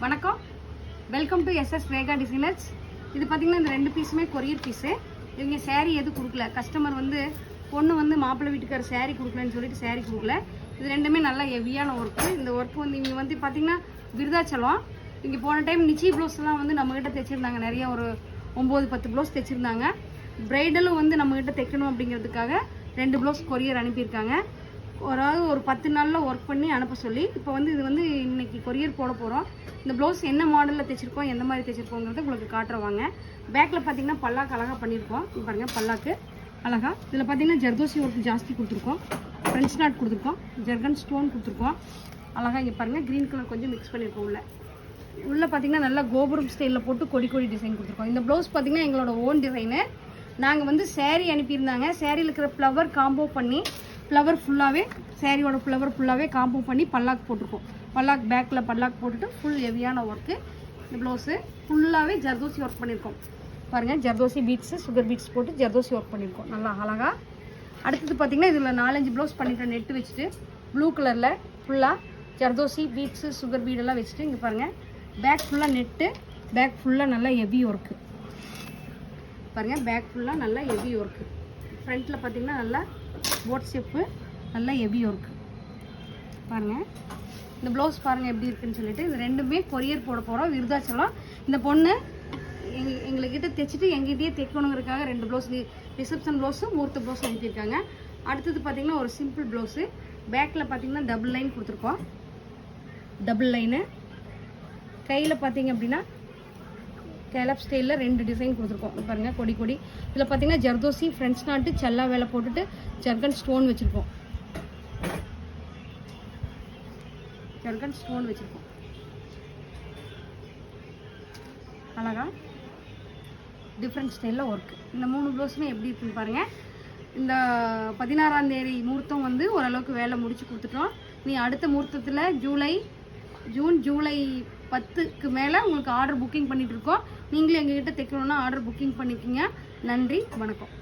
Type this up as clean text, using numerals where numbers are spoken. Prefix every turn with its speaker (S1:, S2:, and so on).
S1: வணக்கம், welcome to SS Rekha designers. இது பார்த்தீங்கன்னா இந்த 2 பீஸுமே கொரியர் பீஸு. இவங்க சேரீ எதுவும் கொடுக்கல. கஸ்டமர் பொண்ணு மாப்பிள்ளை வீட்டுக்கார சேரீ கொடுக்கலன்னு சொல்லிட்டு சேரீ கொடுக்கல. இது ரெண்டுமே நல்லா ஹெவியான ஒர்க்கு. இந்த ஒர்க்கு இவங்க பார்த்தீங்கன்னா விருதாச்சலம். இங்கே போன டைம் நிச்சி ப்ளவுஸ்லாம் நம்மகிட்ட தைச்சிருந்தாங்க. நிறைய ஒரு 9-10 ப்ளவுஸ் தைச்சிருந்தாங்க. ப்ரைடலும் நம்மகிட்ட தைக்கணும் அப்படிங்கிறதுக்காக 2 ப்ளவுஸ் கொரியர் அனுப்பியிருக்காங்க. ஒரு 10 நாளில் ஒர்க் பண்ணி அனுப்ப சொல்லி இப்போ இது இன்னைக்கு கொரியர் போட போகிறோம். இந்த ப்ளவுஸ் என்ன மாடலில் தைச்சிருக்கோம், எந்த மாதிரி தைச்சிருக்கோங்கிறது உங்களுக்கு காட்டுறவாங்க. பேக்கில் பார்த்தீங்கன்னா பல்லாக்கு அழகாக பண்ணியிருக்கோம். பாருங்கள், பல்லாக்கு அழகாக. இதில் பார்த்தீங்கன்னா ஜர்தோசி ஒர்க் ஜாஸ்தி கொடுத்துருக்கோம். ஃப்ரெஞ்ச் நாட் கொடுத்துருக்கோம். ஜர்கன் ஸ்டோன் கொடுத்துருக்கோம். அழகாக இங்கே பாருங்கள், க்ரீன் கலர் கொஞ்சம் மிக்ஸ் பண்ணியிருக்கோம். உள்ளே பார்த்தீங்கன்னா நல்லா கோபுரம் ஸ்டைலில் போட்டு கொடி டிசைன் கொடுத்துருக்கோம். இந்த ப்ளவுஸ் பார்த்தீங்கன்னா எங்களோட ஓன் டிசைனு. நாங்கள் சேரீ அனுப்பியிருந்தாங்க. சேரீயில் இருக்கிற ஃப்ளவர் காம்போ பண்ணி ஃப்ளவர் ஃபுல்லாகவே சேரீயோட ஃப்ளவர் ஃபுல்லாகவே காம்போ பண்ணி பல்லாக்கு போட்டிருக்கோம். பல்லாக் பேக்கில் பல்லாக் போட்டுட்டு ஃபுல் ஹெவியான ஒர்க்கு. இந்த ப்ளவுஸு ஃபுல்லாகவே ஜர்தோசி ஒர்க் பண்ணியிருக்கோம். பாருங்கள், ஜர்தோசி பீட்ஸு, சுகர் பீட்ஸ் போட்டு ஜர்தோசி ஒர்க் பண்ணியிருக்கோம். நல்லா அழகாக. அடுத்தது பார்த்திங்கன்னா இதில் 4-5 ப்ளவுஸ் பண்ணிட்டோம். நெட்டு வச்சுட்டு ப்ளூ கலரில் ஃபுல்லாக ஜர்தோசி பீட்ஸு சுகர் பீடெல்லாம் வச்சுட்டு இங்கே பாருங்கள், பேக் ஃபுல்லாக நெட்டு, பேக் ஃபுல்லாக நல்லா ஹெவி ஒர்க்கு. பாருங்கள், பேக் ஃபுல்லாக நல்லா ஹெவி ஒர்க்கு. ஃப்ரண்ட்டில் பார்த்திங்கன்னா நல்லா போட் ஷேப்பு, நல்லா ஹெவி ஒர்க்கு. பாருங்கள், இந்த ப்ளவுஸ் பாருங்கள் எப்படி இருக்குன்னு சொல்லிட்டு. இது ரெண்டுமே கொரியர் போட போகிறோம், விருதாச்சலம். இந்த பொண்ணு எங்கள்கிட்ட தைச்சிட்டு எங்கிட்டயே தைக்கணுங்கிறதுக்காக 2 ப்ளவுஸ், ரிசப்ஷன் ப்ளவுஸும் மூர்த்த ப்ளவுஸும் அனுப்பியிருக்காங்க. அடுத்தது பார்த்திங்கன்னா ஒரு சிம்பிள் ப்ளவுஸு. பேக்கில் பார்த்திங்கன்னா டபுள் லைன் கொடுத்துருக்கோம். டபுள் லைனு கையில் பார்த்திங்க அப்படின்னா கேலப் ஸ்டைலில் 2 டிசைன் கொடுத்துருக்கோம். பாருங்கள், கொடி. இதில் பார்த்தீங்கன்னா ஜர்தோசி, ஃப்ரெஞ்ச் நாட்டு, செல்லா வேலை போட்டுட்டு ஜர்கன் ஸ்டோன் வச்சுருக்கோம். அழகா டிஃப்ரெண்ட் ஸ்டைலில் ஒர்க்கு. இந்த 3 ப்ளவுஸுமே எப்படி இருக்குன்னு பாருங்கள். இந்த 16ஆம் தேதி முகூர்த்தம் ஓரளவுக்கு வேலை முடிச்சு கொடுத்துட்டோம். நீ அடுத்த முகூர்த்தத்தில் ஜூலை 10க்கு மேலே உங்களுக்கு ஆர்டர் புக்கிங் பண்ணிகிட்டு இருக்கோம். நீங்களும் எங்ககிட்ட தைக்கணுன்னா ஆர்டர் புக்கிங் பண்ணிக்கோங்க. நன்றி, வணக்கம்.